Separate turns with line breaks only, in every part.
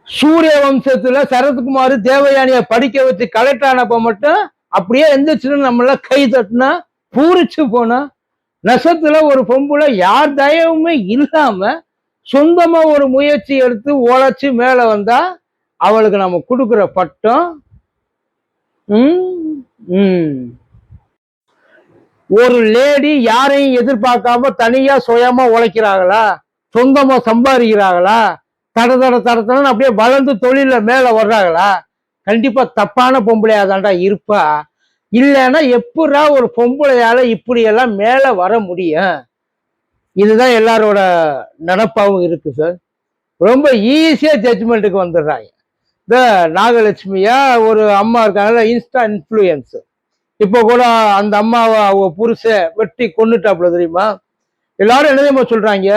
சூரிய வம்சத்துல சரத்குமார் தேவயானிய படிக்க வச்சு கலெக்டர் ஆனப்ப மட்டும் அப்படியே எந்திரிச்சுன்னு நம்மள கை தட்டினா பூரிச்சு போனா. நெசத்துல ஒரு பொம்புல யார் தயவுமே இல்லாம சொந்தமா ஒரு முயற்சி எடுத்து உழைச்சு மேல வந்தா அவளுக்கு நம்ம கொடுக்குற பட்டம். ஒரு லேடி யாரையும் எதிர்பார்க்காம தனியா சுயமா உழைக்கிறாங்களா, சொந்தமா சம்பாதிக்கிறாங்களா, தடன்னு அப்படியே வளர்ந்து தொழில மேல வர்றாங்களா, கண்டிப்பா தப்பான பொம்பளையா தாண்டா இருப்பா. இல்லைன்னா எப்படா ஒரு பொம்பளையால இப்படி எல்லாம் மேல வர முடியும்? இதுதான் எல்லாரோட நினப்பாவும் இருக்கு சார். ரொம்ப ஈஸியா ஜட்ஜ்மெண்ட்டுக்கு வந்துடுறாங்க. இந்த நாகலட்சுமியா ஒரு அம்மா இருக்காங்கல்ல, இன்ஸ்டா இன்ஃப்ளூயன்ஸ். இப்போ கூட அந்த அம்மாவை அவ புருஷ வெட்டி கொண்டுட்டாப்புல தெரியுமா? எல்லாரும் என்ன தெரியுமா சொல்றாங்க,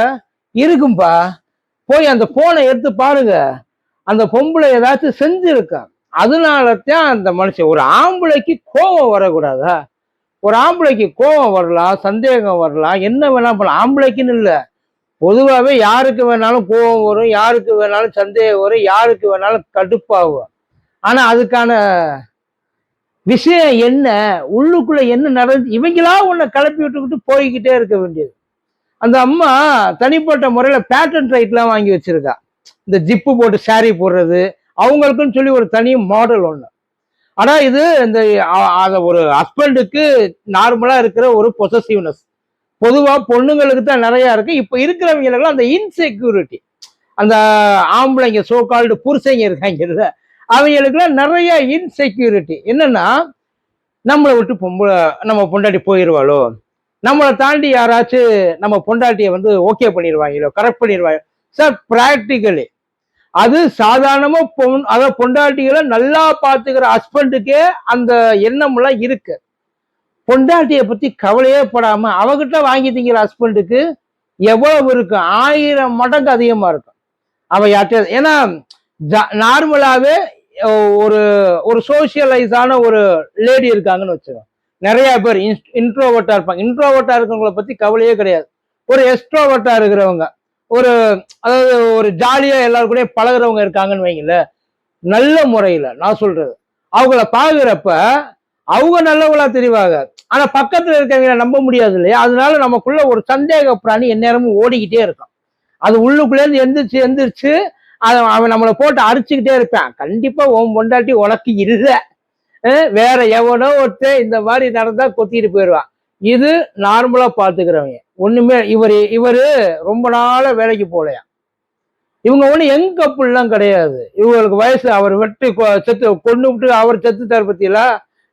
இருக்கும்பா போய் அந்த போனை எடுத்து பாருங்க, அந்த பொம்பளை ஏதாச்சும் செஞ்சிருக்கா, அதனாலதான் அந்த மனுஷன். ஒரு ஆம்பளைக்கு கோபம் வரக்கூடாதா? ஒரு ஆம்பளைக்கு கோபம் வரலாம், சந்தேகம் வரலாம், என்ன வேணா பண்ணலாம். ஆம்பளைக்குன்னு இல்லை, பொதுவாகவே யாருக்கு வேணாலும் கோபம் வரும், யாருக்கு வேணாலும் சந்தேகம் வரும், யாருக்கு வேணாலும் கடுப்பாகும். ஆனா அதுக்கான விஷயம் என்ன, உள்ளுக்குள்ள என்ன நடந்து, இவங்களா உன்னை கிளப்பி விட்டுக்கிட்டு போய்கிட்டே இருக்க வேண்டியது. அந்த அம்மா தனிப்பட்ட முறையில பேட்டன் ரைட்லாம் வாங்கி வச்சிருக்கா. இந்த ஜிப்பு போட்டு சாரி போடுறது அவங்களுக்குன்னு சொல்லி ஒரு தனி மாடல் ஒண்ணு. ஆனா இது இந்த ஒரு ஹஸ்பண்டுக்கு நார்மலா இருக்கிற ஒரு பொசசிவ்னஸ் பொதுவா பொண்ணுங்களுக்கு தான் நிறைய இருக்கு. இப்ப இருக்கிறவங்களுக்கு அந்த இன்செக்யூரிட்டி, அந்த ஆம்பளைங்க சோகால்டு புருஷங்க இருக்காங்க, அவங்களுக்குலாம் நிறைய இன்செக்யூரிட்டி. என்னன்னா, நம்மளை விட்டு நம்ம பொண்டாட்டி போயிடுவாளோ, நம்மளை தாண்டி யாராச்சும் நம்ம பொண்டாட்டியை ஓகே பண்ணிடுவாங்களோ, கரெக்ட் பண்ணிடுவாங்க சார். பிராக்டிக்கலி அது சாதாரணமா அதாவது பொண்டாட்டிகளை நல்லா பார்த்துக்கிற ஹஸ்பண்டுக்கே அந்த எண்ணம் எல்லாம் இருக்கு. பொண்டாட்டியை பத்தி கவலையே படாம அவகிட்ட வாங்கி திங்கிற ஹஸ்பண்டுக்கு எவ்வளவு இருக்கும், 1000 மடங்கு அதிகமா இருக்கும். அவ யார்ட்ட, ஏன்னா நார்மலாவே ஒரு ஒரு சோசியலைஸான ஒரு லேடி இருக்காங்கன்னு வச்சுக்கோங்க. நிறைய பேர் இன்ட்ரோவர்ட்டா இருப்பாங்க. இன்ட்ரோவர்ட்டா இருக்கிறவங்களை பத்தி கவலையே கிடையாது. ஒரு எக்ஸ்ட்ரோவர்ட்டா இருக்கிறவங்க, ஒரு அதாவது ஒரு ஜாலியா எல்லாரும் கூட பழகுறவங்க இருக்காங்கன்னு வைங்கள, நல்ல முறையில நான் சொல்றது, அவங்கள பாக்குறப்ப அவங்க நல்லவங்களா தெரிவாங்க. ஆனா பக்கத்துல இருக்கவங்கள நம்ப முடியாது இல்லையா? அதனால நமக்குள்ள ஒரு சந்தேக பிராணி எந்நேரமும் ஓடிக்கிட்டே இருக்கும். அது உள்ளுக்குள்ளே இருந்து எந்திரிச்சு அவன் நம்மளை போட்டு அரிச்சுக்கிட்டே இருப்பான். கண்டிப்பா உன் பொண்டாட்டி உனக்கு இல்லை, வேற எவனோ ஒருத்தன் இந்த மாதிரி நடந்தா கொத்திட்டு போயிடுவான். இது நார்மலா பாத்துக்கிறவங்க. ஒண்ணுமே இவரு ரொம்ப நாள வேலைக்கு போலையா. இவங்க ஒண்ணு யங் கப்புள்லாம் கிடையாது. இவங்களுக்கு வயசு, அவர் வெட்டி செத்து கொண்டு விட்டு அவர் செத்து தர பத்தியில,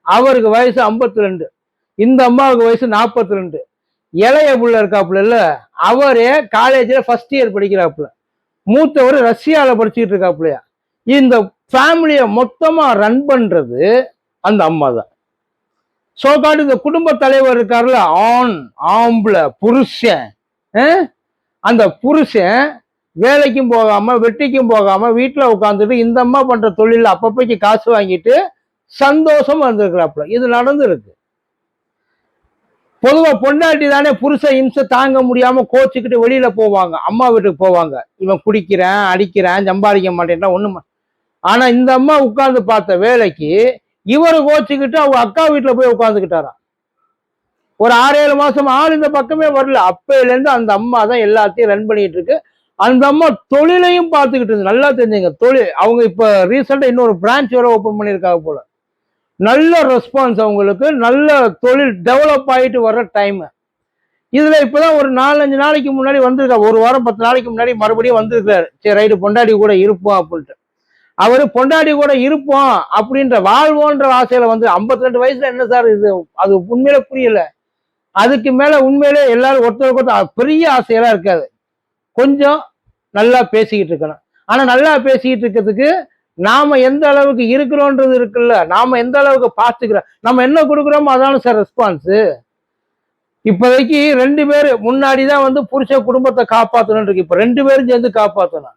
அவருக்கு வயசு 52, இந்த அம்மாவுக்கு வயசு 42. இளைய புள்ள இருக்காப்புல இல்ல, அவரே காலேஜ்ல ஃபர்ஸ்ட் இயர் படிக்கிறாப்புல. மூத்தவர் ரஷ்யால படிச்சுட்டு இருக்காப்புலையா. இந்த ஃபேமிலியை மொத்தமா ரன் பண்றது அந்த அம்மா தான். சோகாடு இந்த குடும்ப தலைவர் இருக்காருல, ஆம்பளை புருஷன், அந்த புருஷன் வேலைக்கும் போகாம வெட்டிக்கும் போகாம வீட்டுல உட்காந்துட்டு இந்த அம்மா பண்ற தொழில அப்பப்பைக்கு காசு வாங்கிட்டு சந்தோஷமா இருந்திருக்கிறாப்புல. இது நடந்துருக்கு. பொதுவா பொண்டாட்டி தானே புருஷ இம்சை தாங்க முடியாம கோச்சுக்கிட்டு வெளியில போவாங்க, அம்மா வீட்டுக்கு போவாங்க. இவன் குடிக்கிறேன், அடிக்கிறேன், சம்பாதிக்க மாட்டேன்டா ஒண்ணுமா. ஆனா இந்த அம்மா உட்கார்ந்து பார்த்த வேலைக்கு இவரு கோச்சுக்கிட்டு அவங்க அக்கா வீட்டுல போய் உட்காந்துக்கிட்டாராம். ஒரு 6-7 மாசம் ஆள் இந்த பக்கமே வரல. அப்பையில இருந்து அந்த அம்மா தான் எல்லாத்தையும் ரன் பண்ணிட்டு இருக்கு. அந்த அம்மா தொழிலையும் பார்த்துக்கிட்டு இருந்து, நல்லா தெரிஞ்சுங்க தொழில். அவங்க இப்ப ரீசெண்டா இன்னொரு பிரான்ச் வேற ஓபன் பண்ணியிருக்காங்க போல. நல்ல ரெஸ்பான்ஸ் அவங்களுக்கு, நல்ல தொழில் டெவலப் ஆகிட்டு வர்ற டைம். இதுல இப்பதான் ஒரு 4-5 நாளைக்கு முன்னாடி வந்திருக்கா, ஒரு வாரம் 10 நாளைக்கு முன்னாடி மறுபடியும் வந்திருக்காரு. சரி ரைட்டு, பொண்டாடி கூட இருப்போம் அப்படின்ட்டு. அவரு பொண்டாடி கூட இருப்போம் அப்படின்ற வாழ்வோன்ற ஆசையில 52 வயசுல என்ன சார் இது, அது உண்மையில புரியல. அதுக்கு மேல உண்மையிலே எல்லாரும் ஒருத்தருக்கு பெரிய ஆசையெல்லாம் இருக்காது. கொஞ்சம் நல்லா பேசிக்கிட்டு இருக்கணும். ஆனா நல்லா பேசிக்கிட்டு இருக்கிறதுக்கு நாம எந்த அளவுக்கு இருக்கிறோன்றது இருக்குல்ல, நாம எந்த அளவுக்கு பார்த்துக்கிறோம், நம்ம என்ன கொடுக்குறோமோ அதான சார் ரெஸ்பான்ஸ். இப்போதைக்கு 2 பேரு முன்னாடிதான் புருஷ குடும்பத்தை காப்பாற்றணும் இருக்கு. இப்ப 2 பேரும் சேர்ந்து காப்பாற்றணும்.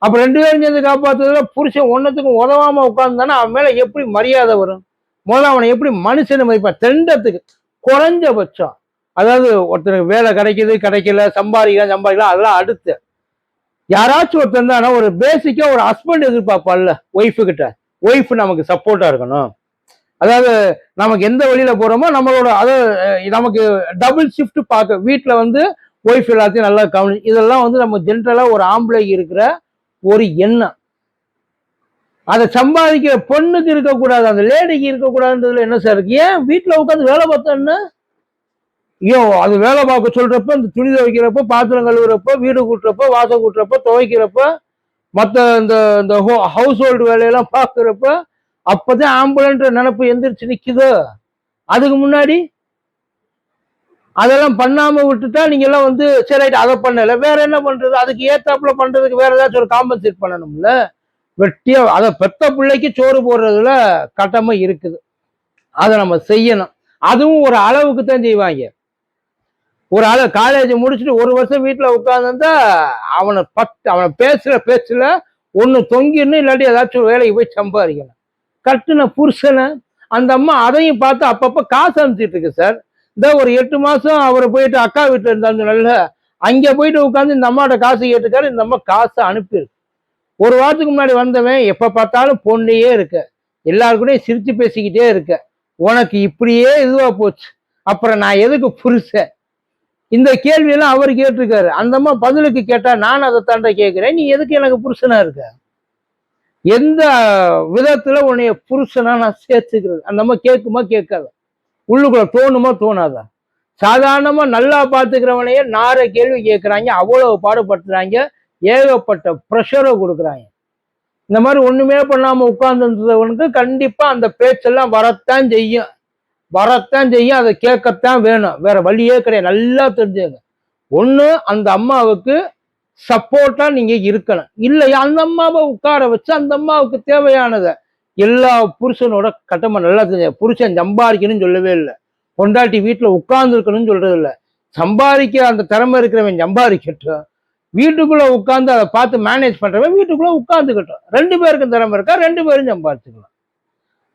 அப்ப 2 பேரும் சேர்ந்து காப்பாத்துறதுல புருஷன் ஒன்னத்துக்கும் உதவாம உட்கார்ந்தானா அவன் மேல எப்படி மரியாதை வரும்? முதல்ல அவனை எப்படி மனுஷனை மதிப்பான்? தெண்டத்துக்கு குறைஞ்சபட்சம், அதாவது ஒருத்தருக்கு வேலை கிடைக்குது கிடைக்கல, சம்பாதிக்கலாம் அதெல்லாம் அடுத்து. யாராச்சும் ஒருத்தர் தானே ஒரு பேசிக்கா ஒரு ஹஸ்பண்ட் எதிர்பார்ப்பான்ல ஒய்ஃபு கிட்ட. ஒய்ஃப் நமக்கு சப்போர்ட்டா இருக்கணும். அதாவது நமக்கு எந்த வழியில போறோமோ நம்மளோட அதாவது நமக்கு டபுள் ஷிஃப்ட் பார்க்க வீட்டுல வந்து ஒய்ஃப் எல்லாத்தையும் நல்லா கவனி, இதெல்லாம் வந்து நம்ம ஜென்ரலா ஒரு ஆம்பளைக்கு இருக்கிற ஒரு எண்ணம். அதை சம்பாதிக்கிற பொண்ணுக்கு இருக்கக்கூடாது, அந்த லேடிக்கு இருக்கக்கூடாதுன்றதுல என்ன சார் இருக்கு? ஏன் வீட்டுல உட்காந்து வேலை பார்த்தோன்னு ஐயோ அது வேலை பார்க்க சொல்றப்ப, இந்த துணி துவைக்கிறப்ப, பாத்திரம் கழுவுறப்ப, வீடு கூட்டுறப்ப, வாசல் கூட்டுறப்ப, துவைக்கிறப்ப, மற்ற இந்த இந்த ஹவுஸ் ஹோல்டு வேலையெல்லாம் பார்க்குறப்ப அப்பதான் ஆம்புலன்ற நினப்பு எந்திரிச்சு நிக்குதோ. அதுக்கு முன்னாடி அதெல்லாம் பண்ணாம விட்டுட்டா நீங்க எல்லாம் வந்து சரி அதை பண்ணல வேற என்ன பண்றது, அதுக்கு ஏத்தாப்புல பண்றதுக்கு வேற ஏதாச்சும் ஒரு காம்பன்சேட் பண்ணணும்ல. வெட்டியா அதை பெத்த பிள்ளைக்கு சோறு போடுறதுல கட்டமா இருக்குது, அதை நம்ம செய்யணும். அதுவும் ஒரு அளவுக்கு தான் செய்வாங்க. ஒரு ஆளு காலேஜ் முடிச்சுட்டு ஒரு வருஷம் வீட்டுல உட்கார்ந்துருந்தா அவனை பேசுற பேச்சுல ஒண்ணு தொங்கிடணும், இல்லாட்டி ஏதாச்சும் வேலைக்கு போய் சம்பாதிக்கணும். கட்டுன புருஷனை அந்த அம்மா அதையும் பார்த்து அப்பப்ப காசு அனுப்பிச்சிட்டு இருக்கு சார். இந்த ஒரு 8 மாசம் அவர் போயிட்டு அக்கா வீட்டுல இருந்தாங்க நல்ல, அங்க போயிட்டு உட்காந்து இந்த அம்மாட்ட காசு கேட்டுக்காரு. இந்த அம்மா காசை அனுப்பியிருக்கு. ஒரு வாரத்துக்கு முன்னாடி வந்தவன் எப்ப பார்த்தாலும் பொண்ணையே இருக்க, எல்லாருக்கூடயும் சிரிச்சு பேசிக்கிட்டே இருக்க, உனக்கு இப்படியே இதுவா போச்சு, அப்புறம் நான் எதுக்கு புருஷன்? இந்த கேள்வியெல்லாம் அவர் கேட்டிருக்காரு. அந்த அம்மா பதிலுக்கு கேட்டா நான் அதை தாண்ட கேட்கிறேன், நீ எதுக்கு எனக்கு புருஷனா இருக்க? எந்த விதத்துல உன்னைய புருஷனா நான் சேர்த்துக்கிறது? அந்த அம்மா கேட்குமா கேட்காத? உள்ளுக்குள்ள தோணுமா தோணாதா? சாதாரணமா நல்லா பார்த்துக்கிறவனையே நார கேள்வி கேட்கிறாங்க, அவ்வளவு பாடுபடுத்துறாங்க, ஏகப்பட்ட ப்ரெஷரை கொடுக்குறாங்க. இந்த மாதிரி ஒண்ணுமே பண்ணாம உட்கார்ந்துருந்தவனுக்கு கண்டிப்பா அந்த பேச்செல்லாம் வரத்தான் செய்யும், வரத்தான் செய்யும். அதை கேட்கத்தான் வேணும், வேற வழியே கிடையாது. நல்லா தெரிஞ்சுங்க. ஒண்ணு அந்த அம்மாவுக்கு சப்போர்ட்டா நீங்க இருக்கணும், இல்லையா அந்த அம்மாவை உட்கார வச்சு அந்த அம்மாவுக்கு தேவையானதை எல்லா புருஷனோட கட்டமா நல்லா தெரிஞ்ச. புருஷன் சம்பாதிக்கணும்னு சொல்லவே இல்லை, பொண்டாட்டி வீட்டுல உட்கார்ந்து இருக்கணும்னு சொல்றது இல்லை. சம்பாதிக்க அந்த திறமை இருக்கிறவன் சம்பாதிக்கட்டும், வீட்டுக்குள்ள உட்கார்ந்து அதை பார்த்து மேனேஜ் பண்றவன் வீட்டுக்குள்ள உட்கார்ந்துக்கட்டும். 2 பேருக்கும் திறமை இருக்கா, 2 பேரும் சம்பாதிச்சுக்கலாம்.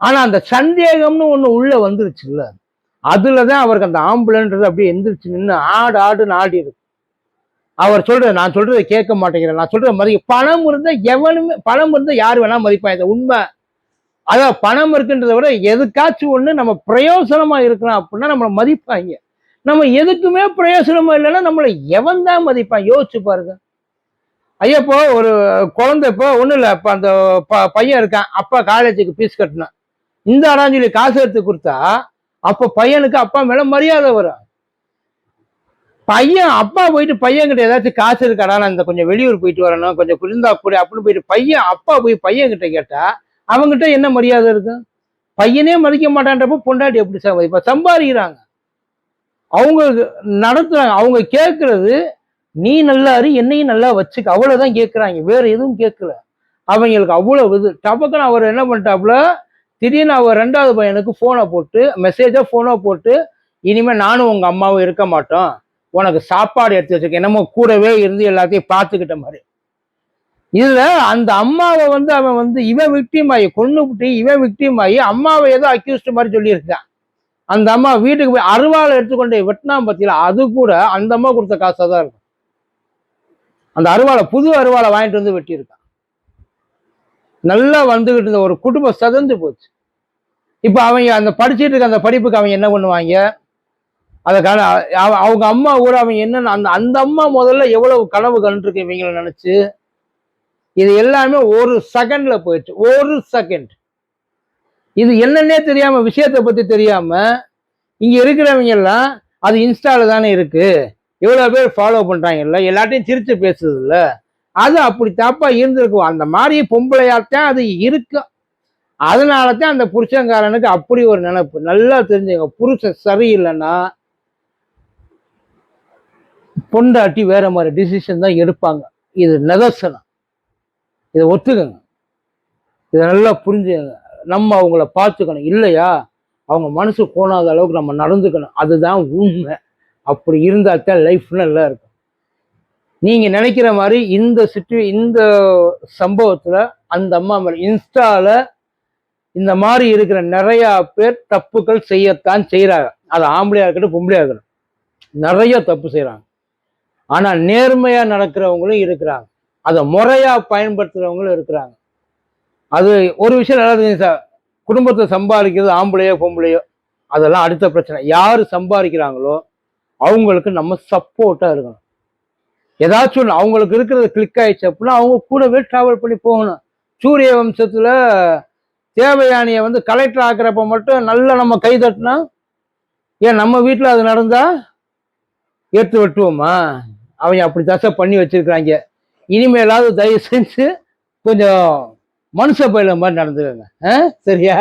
ஆனா அந்த சந்தேகம்னு ஒண்ணு உள்ள வந்துருச்சுல்ல, அதுலதான் அவருக்கு அந்த ஆம்புலன்றது அப்படியே எந்திரிச்சு நின்று ஆடுன்னு ஆடி இருக்கு. அவர் சொல்ற நான் சொல்றதை கேட்க மாட்டேங்கிறேன், நான் சொல்ற மதிக்க. பணம் இருந்தா எவனுமே, பணம் இருந்தா யாரு வேணா மதிப்பான், இந்த உண்மை. அதான் பணம் இருக்குன்றதை விட எதுக்காச்சும் ஒண்ணு நம்ம பிரயோசனமா இருக்கலாம் அப்படின்னா நம்மளை மதிப்பாங்க. நம்ம எதுக்குமே பிரயோசனமா இல்லைன்னா நம்மளை எவன் தான் மதிப்பான்? யோசிச்சு பாருங்க. ஐயா இப்போ ஒரு குழந்தை, இப்போ ஒண்ணும் இல்லை, இப்போ அந்த பையன் இருக்கான், அப்பா காலேஜுக்கு ஃபீஸ் கட்டினான், இந்த அறாஞ்சலி காசு எடுத்து கொடுத்தா அப்ப பையனுக்கு அப்பா மேல மரியாதை வரும். பையன் அப்பா போயிட்டு பையன் கிட்ட ஏதாச்சும் காசு இருக்காடா, நான் இந்த கொஞ்சம் வெளியூர் போயிட்டு வரணும், கொஞ்சம் குளிர்ந்தா கூட அப்படின்னு போயிட்டு பையன் அப்பா போய் பையன் கிட்ட கேட்டா அவங்ககிட்ட என்ன மரியாதை இருக்கு? பையனே மதிக்க மாட்டான்றப்ப பொண்டாட்டி எப்படி சார் மதிப்பா? சம்பாதிக்கிறாங்க, அவங்க நடத்துறாங்க, அவங்க கேட்கறது நீ நல்லா இரு, என்னையும் நல்லா வச்சுக்க, அவ்வளவுதான் கேட்கறாங்க, வேற எதுவும் கேட்கல. அவங்களுக்கு அவ்வளவு இது. டபக்குன்னு அவர் என்ன பண்ணிட்டாப்புல, திடீர்னு அவர் 2வது பையனுக்கு போனை போட்டு மெசேஜா போனை போட்டு, இனிமே நானும் உங்க அம்மாவும் இருக்க மாட்டோம், உனக்கு சாப்பாடு எடுத்து வச்சிருக்க, என்னமோ கூடவே இருந்து எல்லாத்தையும் பார்த்துக்கிட்ட மாதிரி. இதுல அந்த அம்மாவை வந்து அவன் வந்து இவன் விக்டிம் ஆகி கொண்டு விட்டு இவன் விக்டிம் ஆகி அம்மாவை ஏதோ அக்யூஸ்ட் மாதிரி சொல்லியிருக்கான். அந்த அம்மா வீட்டுக்கு போய் அருவாளை எடுத்துக்கொண்டு வெட்டினாம் பத்தியில, அது கூட அந்த அம்மா கொடுத்த காசாக தான் இருக்கும். அந்த அருவாளை புது அருவாளை வாங்கிட்டு வந்து வெட்டியிருக்கான். நல்லா வந்துகிட்டு இருந்த ஒரு குடும்பம் சதந்து போச்சு. இப்ப அவங்க அந்த படிச்சுட்டு இருக்க அந்த படிப்புக்கு அவங்க என்ன பண்ணுவாங்க? அதுக்கான அவங்க அம்மா கூட அவங்க என்னன்னு அந்த அந்த அம்மா முதல்ல எவ்வளவு கனவு கண்டுருக்கு இவங்களை நினைச்சு. இது எல்லாமே ஒரு செகண்ட்ல போயிடுச்சு, ஒரு செகண்ட். இது என்னன்னே தெரியாம, விஷயத்தை பத்தி தெரியாம இங்க இருக்கிறவங்க எல்லாம் அது இன்ஸ்டால தானே இருக்கு, எவ்வளவு பேர் ஃபாலோ பண்றாங்கல்ல, எல்லாத்தையும் சிரிச்சு பேசுது இல்ல, அது அப்படி தப்பா இருந்திருக்கும். அந்த மாதிரி பொம்பளையாத்தான் அது இருக்கு. அதனாலதான் அந்த புருஷன்காரனுக்கு அப்படி ஒரு நினைப்பு. நல்லா தெரிஞ்சுங்க, புருஷன் சரியில்லைன்னா பொண்டாட்டி வேற மாதிரி டிசிஷன் தான் எடுப்பாங்க. இது நிதர்சனம், இதை ஒத்துக்கங்க, இதை நல்லா புரிஞ்சுங்க. நம்ம அவங்கள பார்த்துக்கணும், இல்லையா அவங்க மனசு போனாத அளவுக்கு நம்ம நடந்துக்கணும், அதுதான் உண்மை. அப்படி இருந்தால்தான் லைஃப் நல்லா இருக்கும். நீங்க நினைக்கிற மாதிரி இந்த சம்பவத்துல அந்த அம்மா மேல இன்ஸ்டால இந்த மாதிரி இருக்கிற நிறைய பேர் தப்புகள் செய்யத்தான் செய்யறாங்க. அது ஆம்பளையா இருக்கட்டும் பொம்பளையா இருக்கட்டும், நிறைய தப்பு செய்யறாங்க. ஆனா நேர்மையா நடக்கிறவங்களும் இருக்கிறாங்க. அதை முறையா பயன்படுத்துறவங்களும் இருக்கிறாங்க. அது ஒரு விஷயம் நல்லா தெரியும் சார். குடும்பத்தை சம்பாதிக்கிறது ஆம்பளையோ பொம்பளையோ அதெல்லாம் அடுத்த பிரச்சனை. யாரு சம்பாதிக்கிறாங்களோ அவங்களுக்கு நம்ம சப்போர்ட்டா இருக்கணும். ஏதாச்சும் ஒண்ணு அவங்களுக்கு இருக்கிறது கிளிக் ஆயிடுச்சு அப்படின்னா அவங்க கூடவே டிராவல் பண்ணி போகணும். சூரிய வம்சத்துல தேவயானியை வந்து கலெக்டர் ஆக்குறப்ப மட்டும் நல்லா நம்ம கை தட்டினா, ஏன் நம்ம வீட்டுல அது நடந்தா ஏற்று வெட்டுவோமா? அவங்க அப்படி தசை பண்ணி வச்சிருக்கிறாங்க. இனிமேலாவது தயவு செஞ்சு கொஞ்சம் மனுஷ பயில மாதிரி நடந்துக்கங்க. சரியா?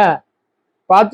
பார்த்து